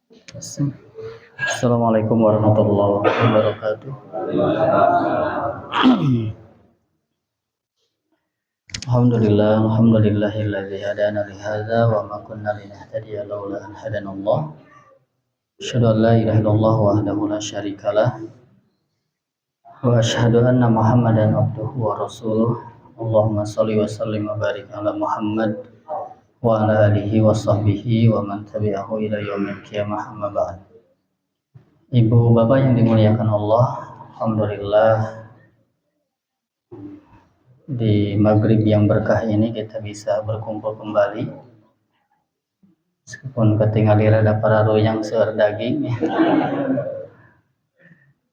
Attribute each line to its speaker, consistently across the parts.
Speaker 1: Assalamualaikum warahmatullahi wabarakatuh. Alhamdulillahilladzi hadana li hadza wa ma kunna linahtadiya laula an hadanallah. Asyhadu an la ilaha illallah wahdahu la syarikalah wa asyhadu anna Muhammadan abduhu wa rasuluh. Allahumma shalli wa sallim wa barik ala Muhammad wa ala alihi wa sahbihi wa man tabi'ahu ila yaumil qiyamah, amma ba'd. Ibu bapak yang dimuliakan Allah, alhamdulillah di maghrib yang berkah ini kita bisa berkumpul kembali, meskipun ketinggalan rada pararu yang seur daging,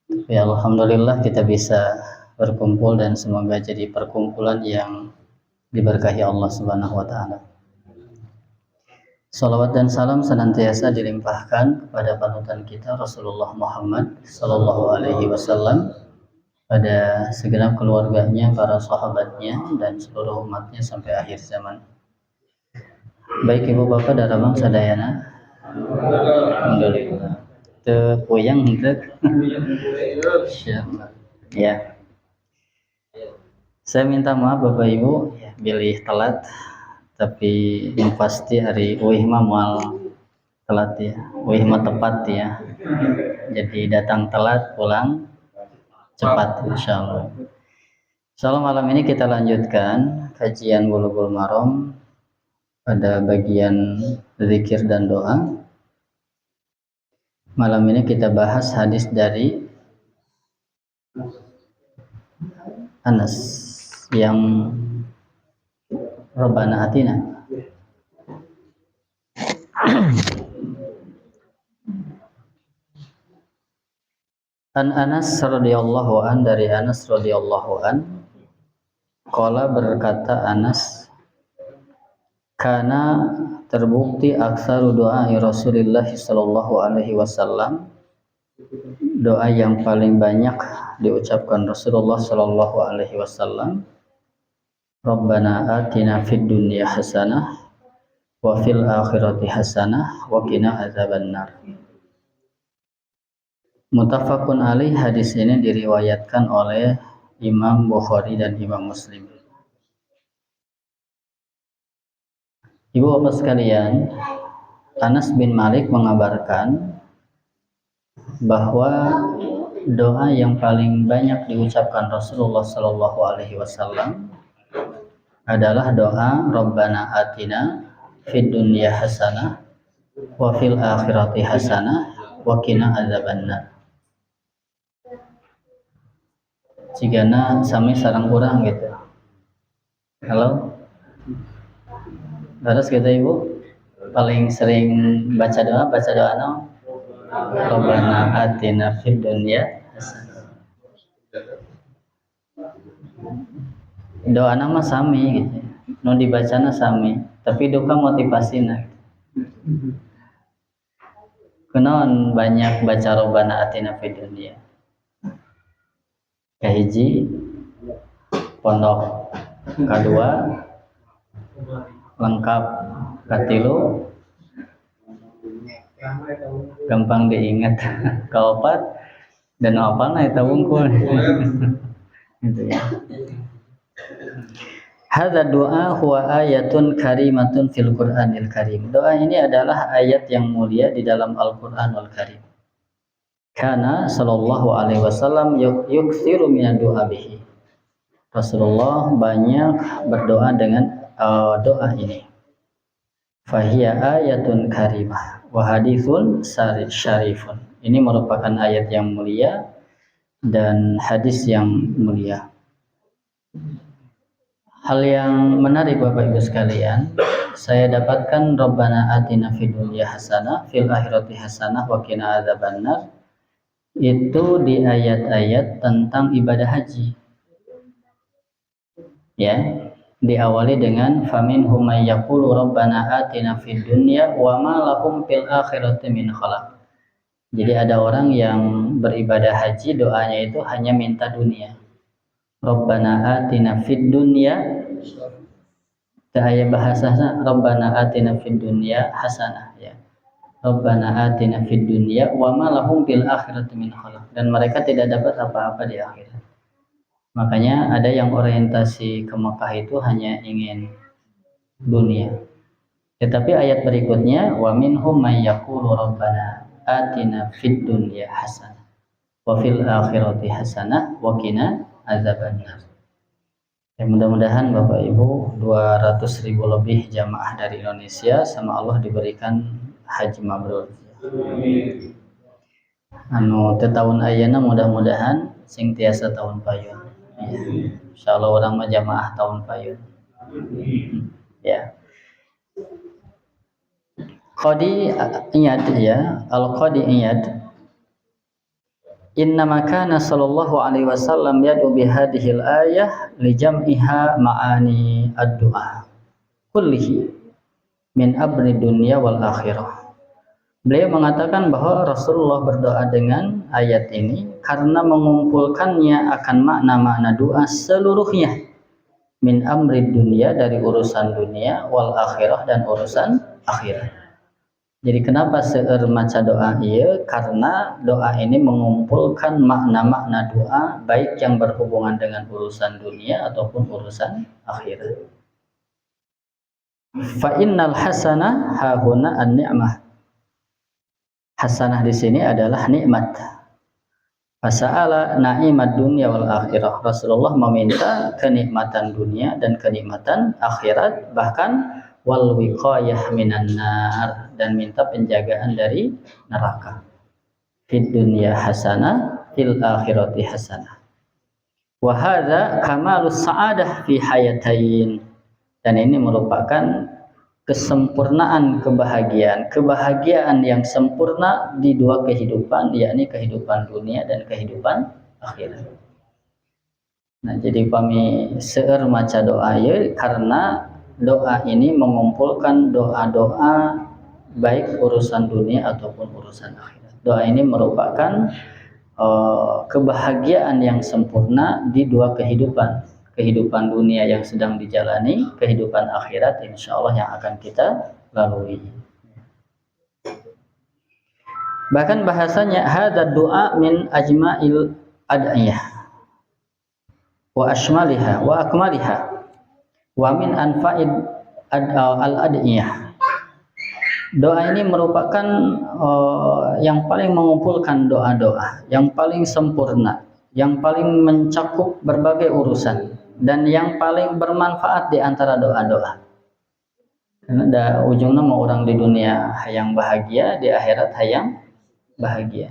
Speaker 1: tapi alhamdulillah kita bisa berkumpul dan semoga jadi perkumpulan yang diberkahi Allah Subhanahu wa taala. Salawat dan salam senantiasa dilimpahkan kepada panutan kita Rasulullah Muhammad sallallahu alaihi wasallam, pada segenap keluarganya, para sahabatnya, dan seluruh umatnya sampai akhir zaman. Baik ibu bapak daramang sadayana, alhamdulillah. Teu puyang teu. Insyaallah. Ya. Saya minta maaf bapak ibu, ya, bilih telat, tapi yang pasti hari uih mah moal telat ya, uih mah tepat ya. Jadi datang telat, pulang cepat insyaallah. Insyaallah malam ini kita lanjutkan kajian Bulughul Maram pada bagian zikir dan doa. Malam ini kita bahas hadis dari Anas yang Rabbana atina. An Anas radhiyallahu an, dari Anas radhiyallahu an, qala berkata Anas, karena terbukti aksaru doa Rasulullah sallallahu alaihi wasallam, doa yang paling banyak diucapkan Rasulullah sallallahu alaihi wasallam, Rabbana atina fid dunya hasanah wa fil akhirati hasanah wa qina adzabannar. Muttafaqun alaih, hadis ini diriwayatkan oleh Imam Bukhari dan Imam Muslim. Ibu bapak sekalian, Anas bin Malik mengabarkan bahwa doa yang paling banyak diucapkan Rasulullah sallallahu alaihi wasallam adalah doa Rabbana atina fid dunya hasanah wa fil akhirati hasanah wa qina adzabannar. Cigana sami sareng urang gitu. Halo. Terus kita ibu paling sering baca doa no Rabbana atina fid dunya hasanah. Doa nama sami gitu. Nu dibacana sami, tapi duka motivasina. Kunaon banyak baca Rabbana atina fid dunya. Kahiji pondok, kedua lengkap, katilu gampang diingat, kaopat dan apalna eta wungkul. Gitu ya. Hadza doa huwa ayatun karimatun fil Qur'anil Karim. Doa ini adalah ayat yang mulia di dalam Al-Qur'anul Karim. Kana sallallahu alaihi wasallam yuksiru minad du'a bihi. Rasulullah banyak berdoa dengan doa ini. Fahiya ayatun karimah wa hadithun syarifun. Ini merupakan ayat yang mulia dan hadis yang mulia. Hal yang menarik Bapak Ibu sekalian, saya dapatkan Rabbana atina fid dunya hasanah fil akhirati hasanah wa qina adzabannar itu di ayat-ayat tentang ibadah haji. Ya, diawali dengan faminhum may yaqulu rabbana atina fid dunya wa ma lahum fil akhirati min khalaq. Jadi ada orang yang beribadah haji, doanya itu hanya minta dunia. Rabbana atina fid dunya, ayat bahasanya Rabbana atina fid dunya hasanah ya. Rabbana atina fid dunya wa ma lahum bil akhirati min khalaq, dan mereka tidak dapat apa-apa di akhirat. Makanya ada yang orientasi ke Mekah itu hanya ingin dunia. Tetapi ayat berikutnya wa minhum may yaqulu rabbana atina fid dunya hasanah wa fil akhirati hasanah wa qina adzabannar. Ya, mudah-mudahan Bapak Ibu 200.000 lebih jamaah dari Indonesia sama Allah diberikan haji mabrur. Anu teu tahun ayeuna mudah-mudahan sing tiasa tahun payun. Ya. Insyaallah orang mah jamaah tahun payun. Ya. Qadi Iyad ya, Al-Qadi Iyad innama kana sallallahu alaihi wasallam yad'u bi hadhil ayah li jam'iha ma'ani ad-du'a kullihi min amri dunya wal akhirah. Beliau mengatakan bahwa Rasulullah berdoa dengan ayat ini karena mengumpulkannya akan makna-makna doa seluruhnya, min amri dunia, dari urusan dunia, wal akhirah, dan urusan akhirat. Jadi kenapa seueur maca doa ieu? Karena doa ini mengumpulkan makna-makna doa baik yang berhubungan dengan urusan dunia ataupun urusan akhirat. Fa innal hasanah hahuna an-ni'mah. Hasanah di sini adalah nikmat. Fasa'ala na'imat dunya wal akhirah. Rasulullah meminta kenikmatan dunia dan kenikmatan akhirat, bahkan wal wiqayah minan nar, dan minta penjagaan dari neraka. Fid dunya hasanah fil akhirati hasanah. Wa hadza kamalus sa'adah fi hayatain. Dan ini merupakan kesempurnaan kebahagiaan yang sempurna di dua kehidupan, yakni kehidupan dunia dan kehidupan akhirat. Nah, jadi kami seueur maca doa ieu karena doa ini mengumpulkan doa-doa baik urusan dunia ataupun urusan akhirat. Doa ini merupakan kebahagiaan yang sempurna di dua kehidupan dunia yang sedang dijalani, kehidupan akhirat insya Allah yang akan kita lalui. Bahkan bahasanya hadza doa min ajma'il ad'iyah wa ashmaliha wa akmaliha wa min anfa'id al-ad'iyah. Doa ini merupakan yang paling mengumpulkan doa-doa, yang paling sempurna, yang paling mencakup berbagai urusan, dan yang paling bermanfaat di antara doa-doa. Karena ada ujungnya mau orang di dunia hayang bahagia, di akhirat hayang bahagia.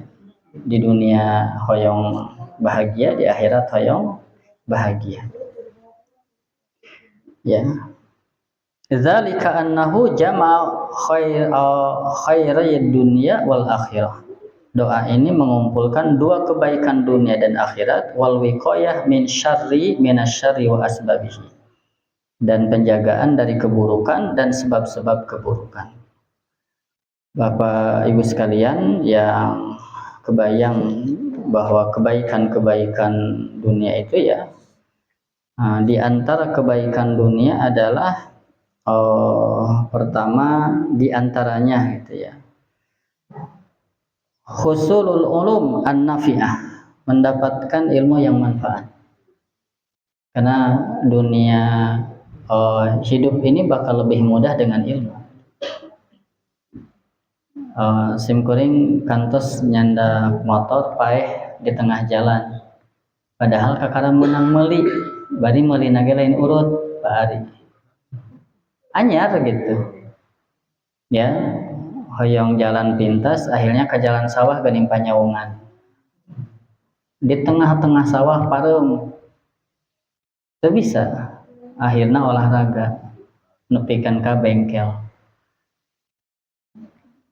Speaker 1: Di dunia hoyong bahagia, di akhirat hoyong bahagia. Ya. Dzalika annahu jama'a khairid dunya wal akhirah. Doa ini mengumpulkan dua kebaikan dunia dan akhirat, wal wiqayah min syarri minasyarri wa asbabihi, dan penjagaan dari keburukan dan sebab-sebab keburukan. Bapak Ibu sekalian yang kebayang bahwa kebaikan-kebaikan dunia itu ya, di antara kebaikan dunia adalah pertama di antaranya gitu ya, husulul ulum an-nafi'ah, mendapatkan ilmu yang manfaat. Karena dunia hidup ini bakal lebih mudah dengan ilmu. Simkuring kantos nyanda motor paeh di tengah jalan, padahal kakara menang meli, bari meli nage lain urut Pak Ari, anyar gitu ya, hoyong jalan pintas, akhirnya ke jalan sawah geuning panyaungan, di tengah-tengah sawah parem, teu bisa, akhirnya olahraga nepikeun ka bengkel,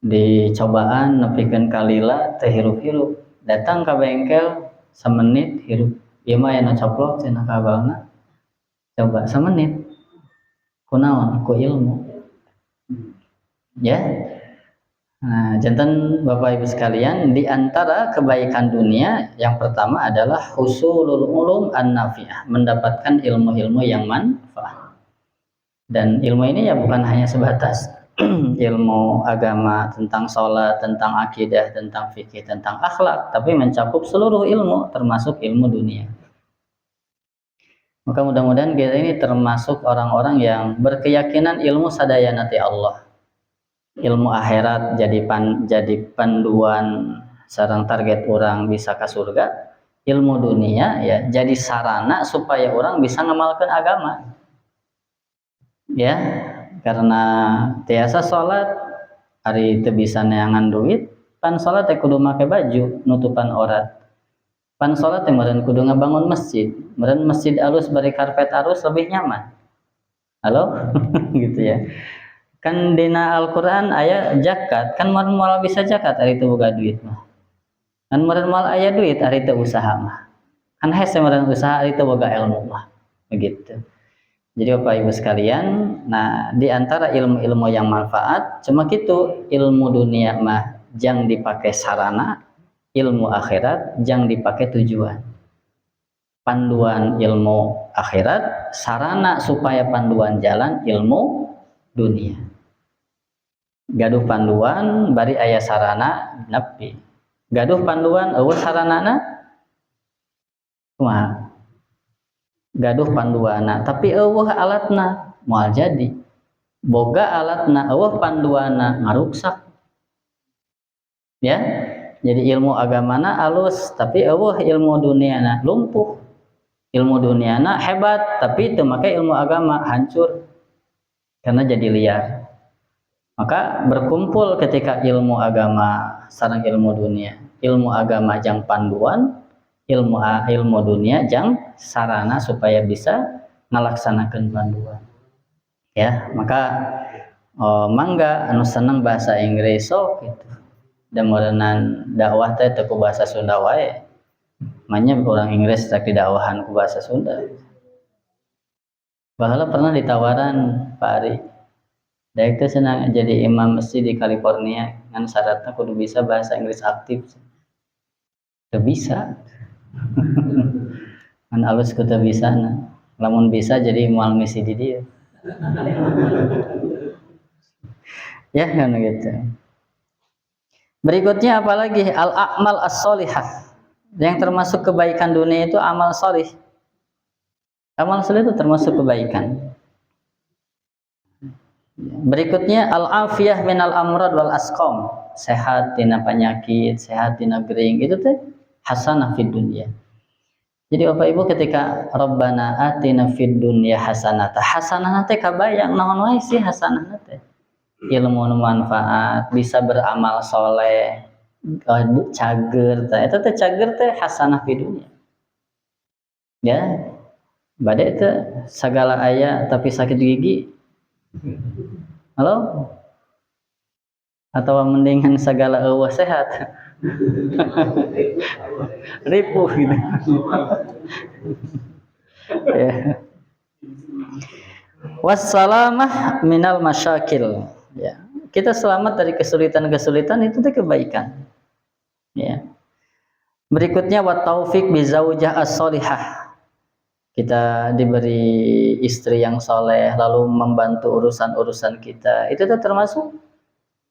Speaker 1: dicobaan nepikeun ka lila teu hirup-hirup, datang ka bengkel samenit hirup, ieu mah aya coplok cenah ka abalna, coba samenit, kunaon? Ku ilmu ya. Nah, jantan Bapak Ibu sekalian, di antara kebaikan dunia yang pertama adalah husulul ulum an-nafi'ah, mendapatkan ilmu-ilmu yang manfaat. Dan ilmu ini ya bukan hanya sebatas ilmu agama, tentang sholat, tentang akidah, tentang fikih, tentang akhlak, tapi mencakup seluruh ilmu termasuk ilmu dunia. Maka mudah-mudahan kita ini termasuk orang-orang yang berkeyakinan ilmu sadaya nanti Allah. Ilmu akhirat jadi panduan sarang target orang bisa ke surga. Ilmu dunia ya jadi sarana supaya orang bisa ngamalkan agama. Ya, karena tiasa sholat hari itu bisa neangan duit, pan sholat teh kudu make baju nutupan aurat. Pan sholat teh meureun kudu ngabangun masjid. Meureun masjid alus bari karpet arus lebih nyaman. Halo? Gitu ya. Kan dina Al-Qur'an aya zakat, kan moal bisa zakat ari teu boga duit mah. Kan meureun moal aya duit ari teu usaha mah. Kan hese meureun usaha ari teu boga ilmu mah. Begitu. Jadi Bapak Ibu sekalian, nah di antara ilmu-ilmu yang manfaat, cuma gitu ilmu dunia mah jang dipakai sarana, ilmu akhirat jang dipakai tujuan. Panduan ilmu akhirat, sarana supaya panduan jalan ilmu dunia. Gaduh panduan bari aya sarana nepi. Gaduh panduan eueuh saranana kumaha? Gaduh panduana tapi eueuh alatna moal jadi. Boga alatna eueuh panduana ngaruksak. Ya. Jadi ilmu agamana alus tapi eueuh ilmu duniana lumpuh. Ilmu duniana hebat tapi teu make ilmu agama hancur karena jadi liar. Maka berkumpul ketika ilmu agama sareng ilmu dunia. Ilmu agama jang panduan, ilmu dunia jang sarana supaya bisa ngalaksanakeun panduan. Ya, maka mangga anu seneng bahasa Inggris sok gitu. Da meureunnan dakwah teh teu ku bahasa Sunda wae. Manya orang Inggris rek didakwahan ku bahasa Sunda. Baheula pernah ditawaran Pak Ari. Daek teh senang jadi imam masjid di California, ngan syaratnya kudu bisa bahasa Inggris aktif. Teu bisa. Kan alus kudu bisa na. Lamun bisa jadi mual misi di dieu. Ya kan gitu. Berikutnya apalagi al-a'mal as-sholihah. Yang termasuk kebaikan dunia itu amal sholih. Amal sholih itu termasuk kebaikan. Berikutnya al-afiyah minal amrad wal asqam. Sehat dina penyakit, sehat dina gering. Itu teh hasanah fid dunya. Jadi Bapak Ibu ketika Rabbana atina fid dunya hasanata. Hasanah teh kabayang naon wae sih hasanah teh. Ilmu manfaat, bisa beramal soleh, cager teh. Eta teh cager teh hasanah fid dunya. Ya. Bade teh sagala aya tapi sakit gigi. Halo? Atau mendingan segala eueuh sehat. Ripuh gitu. Ya. Wassalamah minal masyakil. Ya. Kita selamat dari kesulitan-kesulitan itu kebaikan. Ya. Berikutnya wat taufik bi zaujah as-sholihah. Kita diberi istri yang soleh lalu membantu urusan-urusan kita. Itu termasuk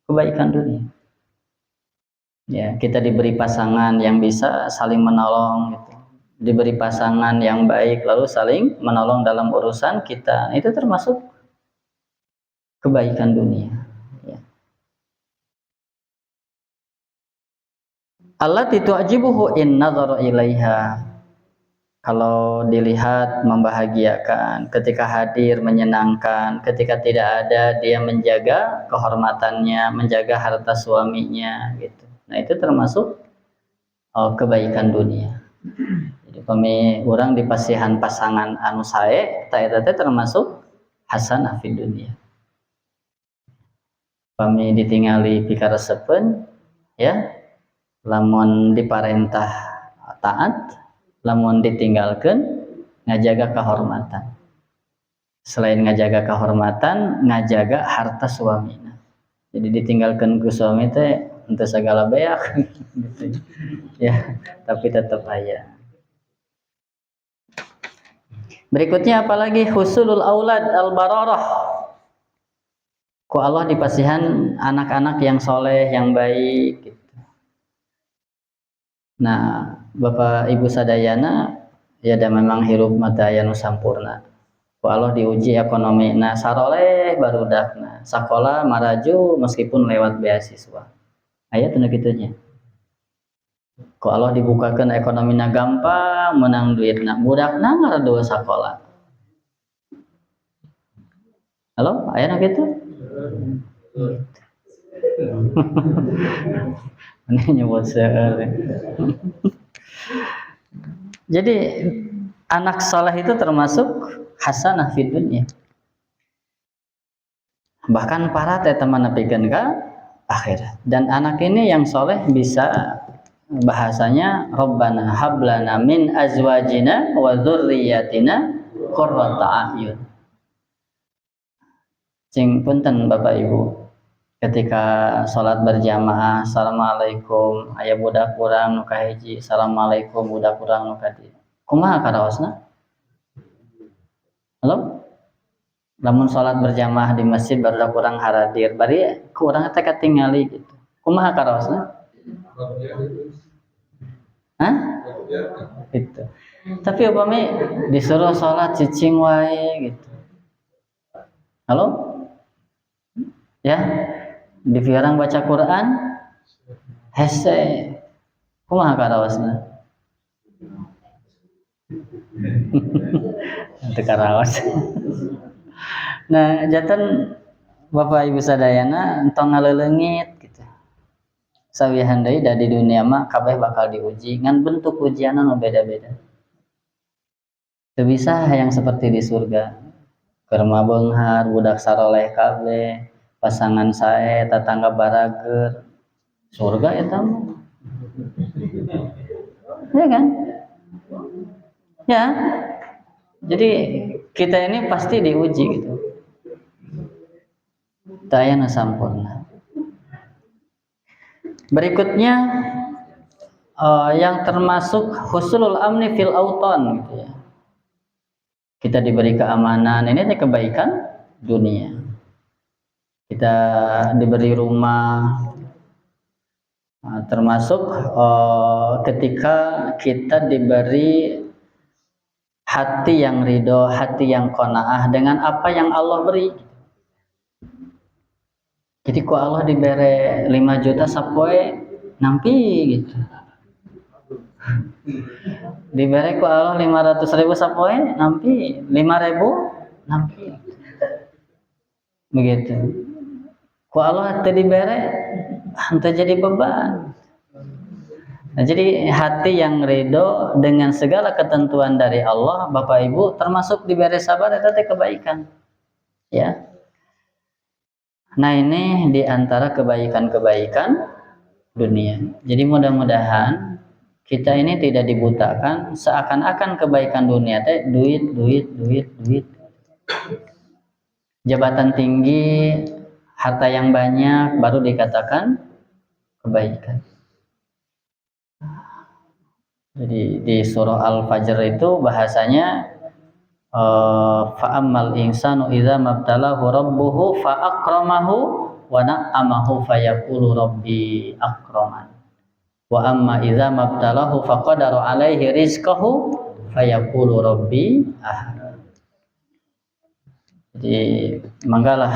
Speaker 1: kebaikan dunia. Ya, kita diberi pasangan yang bisa saling menolong gitu. Diberi pasangan yang baik lalu saling menolong dalam urusan kita. Itu termasuk kebaikan dunia. Ya. Allati tu'jibuhu in nadhara ilaiha. Kalau dilihat membahagiakan, ketika hadir menyenangkan, ketika tidak ada dia menjaga kehormatannya, menjaga harta suaminya gitu. Nah, itu termasuk kebaikan dunia. Jadi orang dipasihan pasangan anu sae, eta teh termasuk hasanah fid dunia. Pami ditingali pikaresepeun ya, lamun diparentah taat, lamun ditinggalkan ngajaga kehormatan. Selain ngajaga kehormatan, ngajaga harta suamina. Jadi ditinggalkan ku suami teh henteu sagala beak gitu. Ya, tapi tetap aya. Berikutnya apalagi husulul aulad al-bararah. ku Allah dipasihan anak-anak yang soleh, yang baik gitu. Nah, Bapak Ibu sadayana ya da memang hirup mata aya nu sampurna. Ku Allah diuji ekonomi. Nah, saroleh barudakna. Sakola maraju meskipun lewat beasiswa. Aya teu kitu nya. Ku Allah dibukakeun ekonomina gampang, menang duitna. Budakna ngaradua sakola. Halo, aya nu kitu? Ini nyebut seueur. Jadi anak saleh itu termasuk hasanah fid dunya. Bahkan para teh teman nepikeun ka akhirat. Dan anak ini yang soleh bisa bahasanya Rabbana hablana min azwajina wa dzurriyyatina qurrata a'yun. Cing punten Bapak Ibu, ketika salat berjamaah assalamualaikum aya budak urang nu kahiji assalamualaikum budak urang nu kadieu. Kumaha karaosna? Halo? Lamun salat berjamaah di masjid barudak urang haradir, bari ku urang teh katingali gitu. Kumaha karaosna? Hah? Gitu. Tapi upami disuruh salat cicing wae gitu. Halo? Ya, divirang baca Quran hese kumaha karaosna? Teu karaos. Nah, janten Bapak Ibu sadayana entong ngaleulengit gitu. Sawihan deui da di dunia mah kabeh bakal diuji ngan bentuk ujianna nu beda-beda. Teu bisa yang seperti di surga. Keur mabeunghar budak saroleh kabeh, pasangan sae, tetangga barager. Surga eta mah. Ya kan? Ya. Jadi kita ini pasti diuji gitu. Teu nu sampurna. Berikutnya yang termasuk husnul amni fil auton gitu ya. Kita diberi keamanan, ini teh kebaikan dunia. Kita diberi rumah, termasuk ketika kita diberi hati yang ridho, hati yang qanaah dengan apa yang Allah beri. Jadi ku Allah diberi 5 juta sapoe nampi gitu. Diberi ku Allah 500.000 sapoe nampi 5.000 nampi. Begitu. Ku Allah teu dibere henteu jadi beban. Nah, jadi hati yang ridho dengan segala ketentuan dari Allah, Bapak Ibu, termasuk diberi sabar eta teh kebaikan. Ya. Nah, ini di antara kebaikan-kebaikan dunia. Jadi mudah-mudahan kita ini tidak dibutakan seakan-akan kebaikan dunia teh duit. Jabatan tinggi, harta yang banyak baru dikatakan kebaikan. Jadi di surah Al-Fajr itu bahasanya fa'ammal insanu idza mabtalahu rabbuhu fa'akramahu wa na'amahu fayaqulu rabbi akraman wa amma idza mabtalahu faqadara alaihi rizqahu fayaqulu rabbi ahana. Jadi manggalah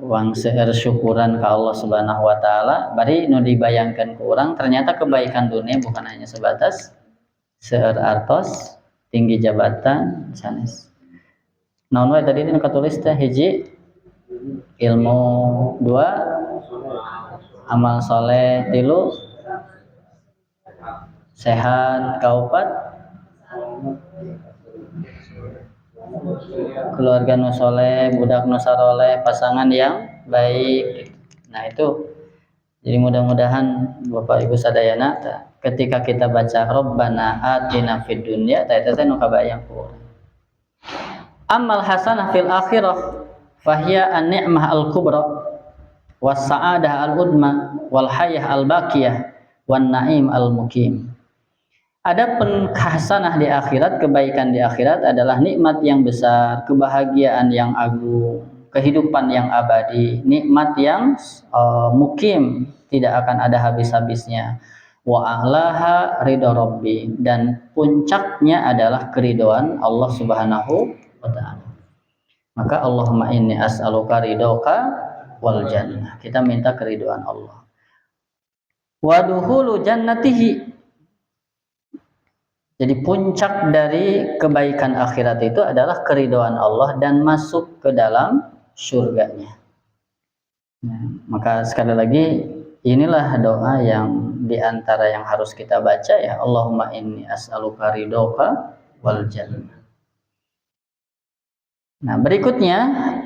Speaker 1: wang seueur syukuran ka Allah Subhanahu wa taala bari nu dibayangkeun ku urang ternyata kebaikan dunia bukan hanya sebatas seueur artos tinggi jabatan sanes. Naon wae tadi nu katulis teh hiji ilmu, 2 amal soleh, 3 sehat, kaopat keluarga nu soleh, budak nu saroleh, pasangan yang baik. Nah itu jadi mudah-mudahan Bapak Ibu sadayana ketika kita baca Rabbana atina fid dunya eta teh nu kabayang ku. Amal hasanah fil akhirah fahiya an-ni'mah al-kubra was sa'adah al-udma wal hayah al-baqiyah wan na'im al-muqim. Adapun hasanah di akhirat, kebaikan di akhirat adalah nikmat yang besar, kebahagiaan yang agung. kehidupan yang abadi, nikmat yang mukim, tidak akan ada habis-habisnya. Wa ahlaha ridha rabbi, dan puncaknya adalah keridhaan Allah Subhanahu wa taala. Maka Allahumma inni as'aluka ridhoka wal jannah. Kita minta keridhaan Allah. Wa dukhulu jannatihi. Jadi puncak dari kebaikan akhirat itu adalah keridhaan Allah dan masuk ke dalam surganya. Nah, maka sekali lagi inilah doa yang diantara yang harus kita baca ya, Allahumma inni as'aluka ridhoka wal jannah. Nah, berikutnya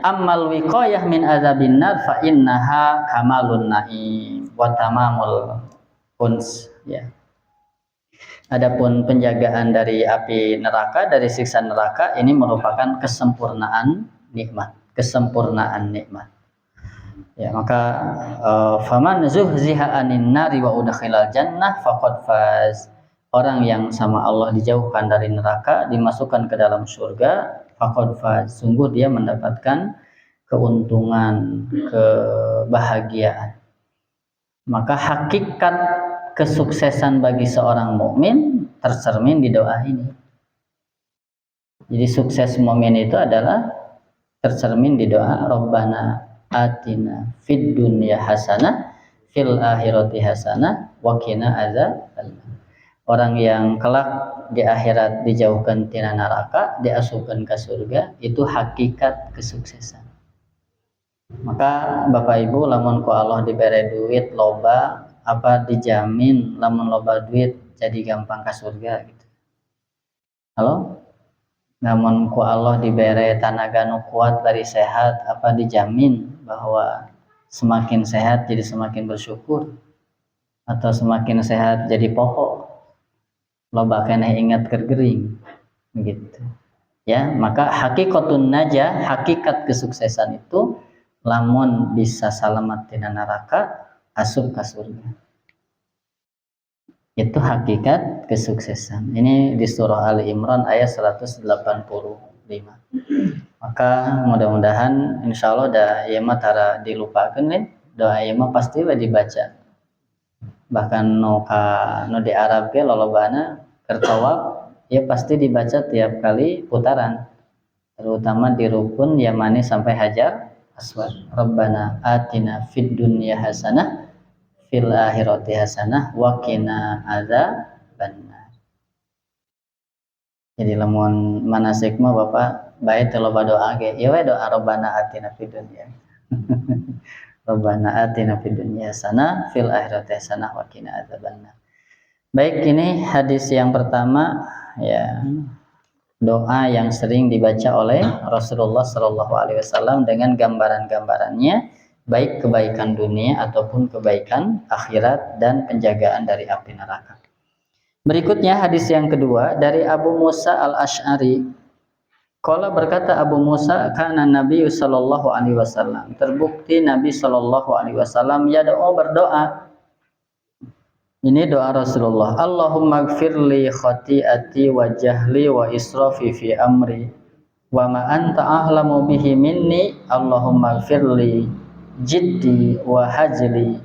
Speaker 1: ammal wiqayah min adzabin nar fa innaha kamalun naim wa tamamul uns ya. Adapun penjagaan dari api neraka, dari siksa neraka, ini merupakan kesempurnaan nikmat, kesempurnaan nikmat. Ya, maka faman zuhziha anin nari wa udkhilal jannah faqad faz. Orang yang sama Allah dijauhkan dari neraka, dimasukkan ke dalam surga, faqad faz. Sungguh dia mendapatkan keuntungan, kebahagiaan. Maka hakikat kesuksesan bagi seorang mukmin tercermin di doa ini. Jadi sukses mukmin itu adalah tercermin di doa Rabbana atina fid dunya hasanah fil akhirati hasanah wa qina adzabannar. Orang yang kelak di akhirat dijauhkan tina neraka, diasupkeun ke surga, itu hakikat kesuksesan. Maka Bapak Ibu lamun ku Allah dibere duit loba, apa dijamin lamun loba duit jadi gampang ke surga gitu. Halo? Namun ku Allah dibere tanaga nu kuat dari sehat, apa dijamin bahwa semakin sehat jadi semakin bersyukur, atau semakin sehat jadi poho, loba keneh ingat kergering gitu ya. Maka hakikatun najah, hakikat kesuksesan itu lamun bisa selamat tina neraka, asup ka surga. Itu hakikat kesuksesan. Ini di surah Ali Imran ayat 185. Maka mudah-mudahan insya Allah da ieu mah tara dilupakeun nih. Doa ieu mah pasti we dibaca. Bahkan nu di Arab ge lolobana keur thawaf ya pasti dibaca tiap kali putaran. Terutama di rukun Yamani sampai Hajar Aswad. Rabbana atina fid dunya hasanah fil akhirati hasanah wa qina adzabannar. Jadi lamun manasik mah Bapak bae teu loba doa ge, ieu we doa Rabbana atina fid dunya. Rabbana atina fid dunya hasanah fil akhirati hasanah wa qina adzabannar. Baik, ini hadis yang pertama ya, doa yang sering dibaca oleh Rasulullah Shallallahu Alaihi Wasallam dengan gambaran-gambarannya, baik kebaikan dunia ataupun kebaikan akhirat dan penjagaan dari api neraka. Berikutnya hadis yang kedua dari Abu Musa al-Ash'ari. Qala berkata Abu Musa, kana Nabi sallallahu alaihi wasallam, terbukti Nabi sallallahu alaihi wasallam yad'u berdoa. Ini doa Rasulullah. Allahumma gfirli khati'ati wa jahli wa israfi fi amri wa ma anta a'lamu bihi minni. Allahumma gfirli jiddi wa hajli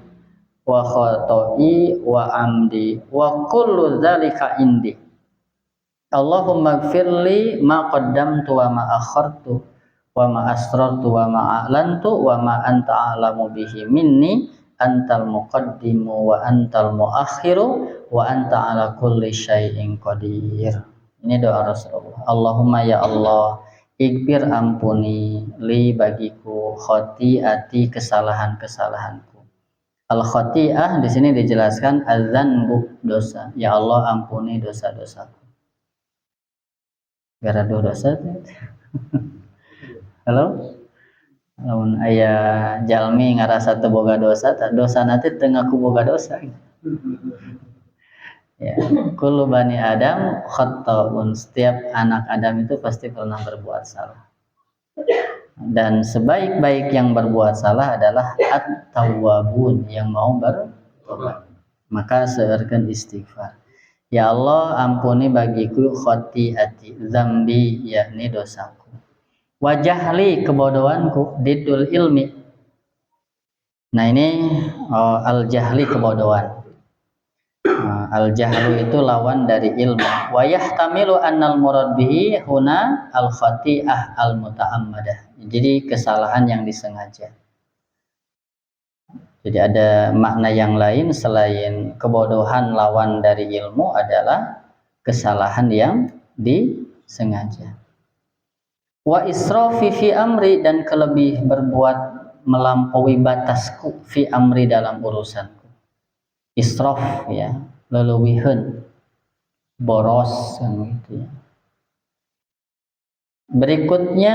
Speaker 1: wa khata'i wa amdi wa kullu dzalika indi. Allahumma gfirli ma qaddamtu wa ma akhartu wa ma asrartu wa ma a'lantu wa ma anta a'lamu bihi minni. Antal muqaddimu wa antal muakhiru wa anta ala kulli syai'in qadir. Ini doa Rasulullah. Allahumma ya Allah, ighfir ampuni li bagiku khati'ati kesalahan-kesalahanku. Al khati'ah di sini dijelaskan adzanbu dosa. Ya Allah ampuni dosa-dosaku. Gara dosa. Halo? Lamun aya jalmi ngarasa teu boga dosa, dosa nanti teu ngaku boga dosa. Ya, kullu bani Adam khata'un. Setiap anak Adam itu pasti pernah berbuat salah. Dan sebaik-baik yang berbuat salah adalah at-tawwabun, yang mau bertobat. Maka seurkeun istighfar. Ya Allah, ampuni bagiku khati'ati, zambi, yakni dosaku. Wa jahli kebodohanku, didul ilmi. Nah ini al-jahli kebodohan. Al-jahlu itu lawan dari ilmu. Wa yahtamilu annal murad bihi huna al-khati'ah al-muta'ammadah. Jadi kesalahan yang disengaja. Jadi ada makna yang lain selain kebodohan lawan dari ilmu adalah kesalahan yang disengaja. Wa israfi fi amri, dan kelebih berbuat melampaui batasku fi amri dalam urusanku. Israf ya, leuweuhan, boros kan gitu ya. Berikutnya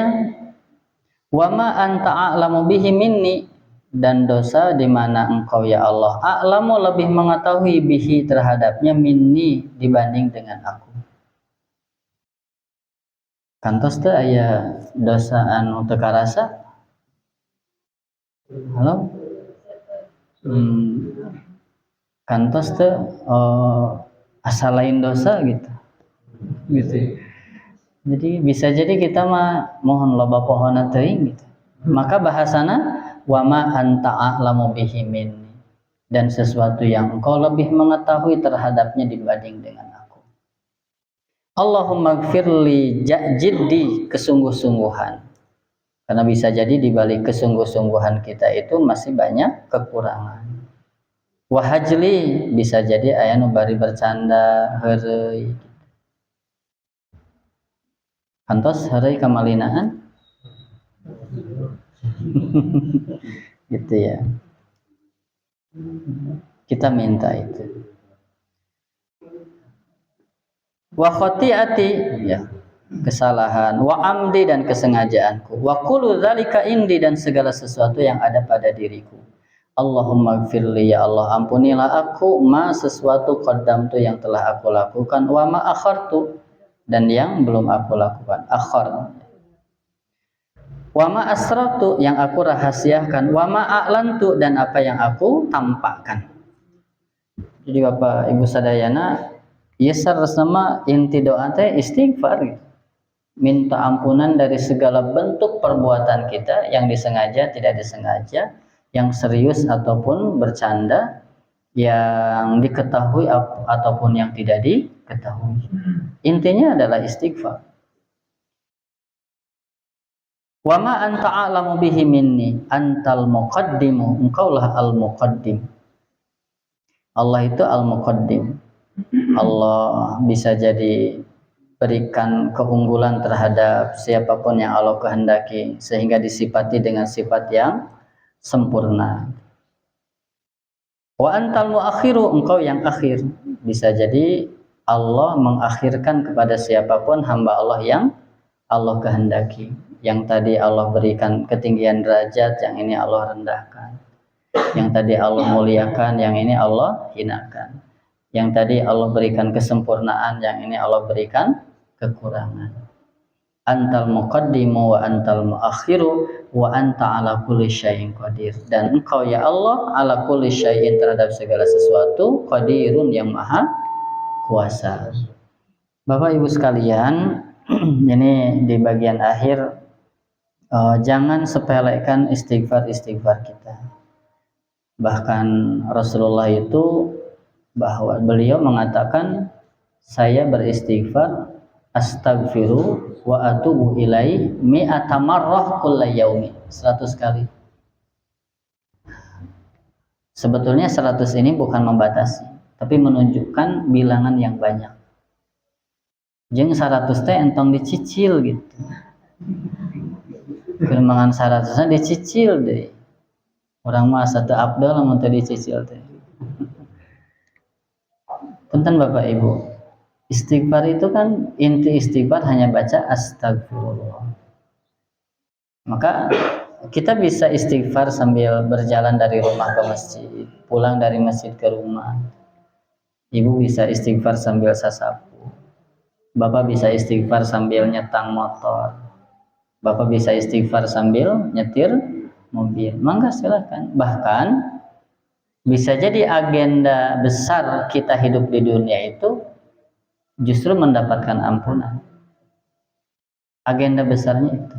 Speaker 1: wa ma anta a'lamu bihi minni, dan dosa di mana engkau ya Allah a'lamu lebih mengetahui bihi terhadapnya minni dibanding dengan aku. Kantos teu aya dosa anu teu karasa? Halo? Kantos teu asal lain dosa gitu. Gitu. Jadi bisa jadi kita mah mohon loba pohona teuing gitu. Maka bahasana wa ma anta a'lamu bihi minni, dan sesuatu yang engkau lebih mengetahui terhadapnya dibanding dengan aku. Allahumma gfirli jiddi, kesungguh-sungguhan. Karena bisa jadi di balik kesungguh-sungguhan kita itu masih banyak kekurangan. Wahajli, bisa jadi aya nu bari bercanda heureuy. Kantos heureuy kamalinaan. Gitu ya. Kita minta itu. Wa khati'ati, ya, kesalahan, wa amdi, dan kesengajaanku, wa kullu dzalika indi, dan segala sesuatu yang ada pada diriku. Allahumma gfirli, ya Allah ampunilah aku, ma sesuatu qaddamtu yang telah aku lakukan, wa ma akhartu, dan yang belum aku lakukan. Akhar. Wa ma asrartu, yang aku rahasiakan, wa ma a'lantu, dan apa yang aku tampakkan. Jadi Bapak Ibu sadayana, yesar sama inti doa teh istighfar. Minta ampunan dari segala bentuk perbuatan kita yang disengaja, tidak disengaja, yang serius ataupun bercanda, yang diketahui ataupun yang tidak diketahui. Intinya adalah istighfar. Wa ma anta a'lamu bihi minni antal muqaddimu, engkaulah al-muqaddim. Allah itu al-muqaddim. Allah bisa jadi berikan keunggulan terhadap siapapun yang Allah kehendaki sehingga disifati dengan sifat yang sempurna. Wa antal muakhiru, engkau yang akhir. Bisa jadi Allah mengakhirkan kepada siapapun hamba Allah yang Allah kehendaki. Yang tadi Allah berikan ketinggian derajat, yang ini Allah rendahkan. Yang tadi Allah muliakan, yang ini Allah hinakan. Yang tadi Allah berikan kesempurnaan, yang ini Allah berikan kekurangan. Antal muqaddimu wa antal muakhiru wa anta ala kulli syai'in qadir. Dan engkau ya Allah ala kulli syai'in, terhadap segala sesuatu, qadirun, yang maha kuasa. Bapak Ibu sekalian, ini di bagian akhir, jangan sepelekan istighfar kita. Bahkan Rasulullah itu bahwa beliau mengatakan, saya beristighfar astaghfiru wa atubu ilai mi'ata marrah kulla yaumi, 100 kali. Sebetulnya 100 ini bukan membatasi, tapi menunjukkan bilangan yang banyak. Jeung 100 teh entong dicicil gitu. Kelemahan 100-nya dicicil deh. Orang mah satu abdal lamun teu dicicil teh. Punten Bapak Ibu. Istighfar itu kan, inti istighfar hanya baca astagfirullah. Maka kita bisa istighfar sambil berjalan dari rumah ke masjid, pulang dari masjid ke rumah. Ibu bisa istighfar sambil sasapu. Bapak bisa istighfar sambil nyetang motor. Bapak bisa istighfar sambil nyetir mobil. Mangga silakan. Bahkan bisa jadi agenda besar kita hidup di dunia itu justru mendapatkan ampunan. Agenda besarnya itu.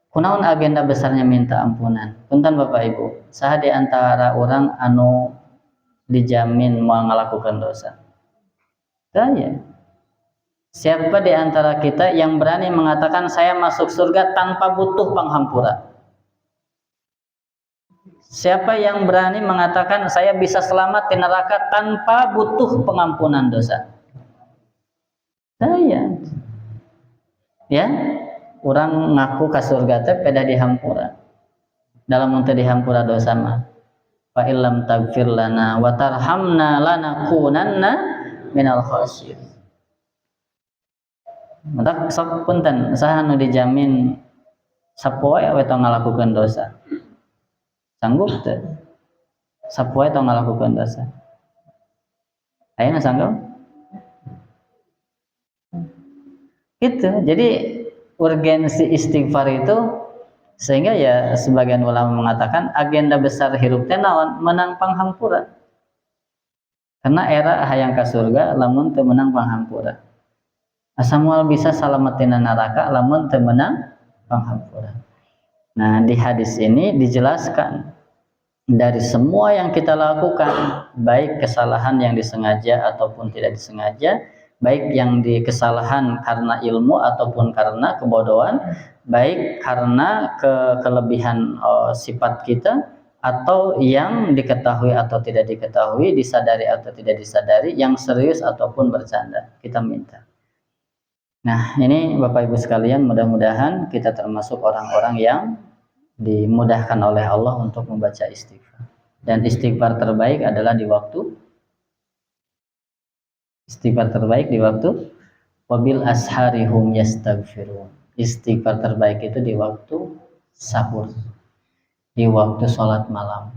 Speaker 1: Kunaon agenda besarnya minta ampunan? Punten Bapak Ibu, saha di antara orang anu dijamin mau ngelakukan dosa? Saya. Siapa di antara kita yang berani mengatakan saya masuk surga tanpa butuh penghampura? Siapa yang berani mengatakan saya bisa selamat di neraka tanpa butuh pengampunan dosa? Saya. Ya, orang ngaku ka surga teh peda dihampura. Dalam untuk dihampura dosa mah. Fa illam tagfir lana wa tarhamna lanakunanna minal khasirin. Maka sok punten saha nu dijamin sapoe we tong ngalakukeun dosa. Sanggup teu? Sapoe tong ngalakukeun dosa. Ayeuna sanggup? Gitu. Jadi urgensi istighfar itu sehingga ya sebagian ulama mengatakan agenda besar hirup teh naon? Menang panghampura. Karena era hayang ka surga lamun teu menang panghampura. Asa moal bisa salamatina neraka lamun teu menang panghampura. Nah, di hadis ini dijelaskan dari semua yang kita lakukan, baik kesalahan yang disengaja ataupun tidak disengaja, baik yang kesalahan karena ilmu ataupun karena kebodohan, baik karena kelebihan sifat kita atau yang diketahui atau tidak diketahui, disadari atau tidak disadari, yang serius ataupun bercanda, kita minta. Nah, ini Bapak Ibu sekalian, mudah-mudahan kita termasuk orang-orang yang dimudahkan oleh Allah untuk membaca istighfar. Dan istighfar terbaik adalah di waktu wabil asharihum yastaghfirun. Istighfar terbaik itu di waktu sahur, di waktu sholat malam.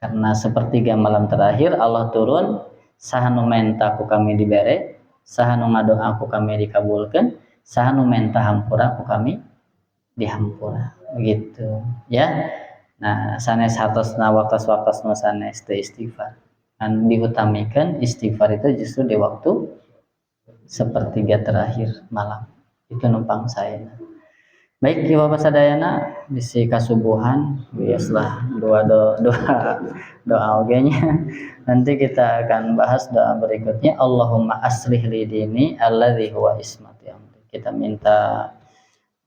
Speaker 1: Karena sepertiga malam terakhir Allah turun, saha nu menta ku kami dibere, saha nu ngadoa ku kami dikabulkan, saha nu menta hampura ku kami dihampura. Begitu ya. Nah, sanes hartosna waktos-waktosna sanes teu istighfar. Dan diutamakan istighfar itu justru di waktu sepertiga terakhir malam. Itu numpang saya. Baik, ya Bapak sadayana bisi kasubuhan biasalah doa ogenya. Nanti kita akan bahas doa berikutnya. Allahumma aslih li dini alladzi huwa ismati amri. Kita minta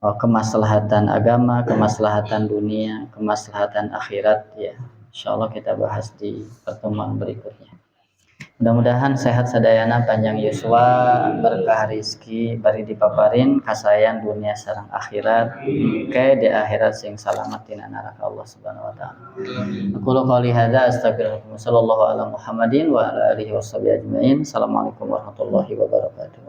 Speaker 1: kemaslahatan agama, kemaslahatan dunia, kemaslahatan akhirat ya. Insyaallah kita bahas di pertemuan berikutnya. Mudah-mudahan sehat sadayana, panjang yuswa, berkah rizki, bari dipaparin kasayan dunia sareng akhirat, ke di akhirat sing salamat tina neraka Allah Subhanahu wa taala. Aku qouli hadza astaghfirullah sallallahu ala Muhammadin wa ala alihi washabihi ajmain. Assalamualaikum warahmatullahi wabarakatuh.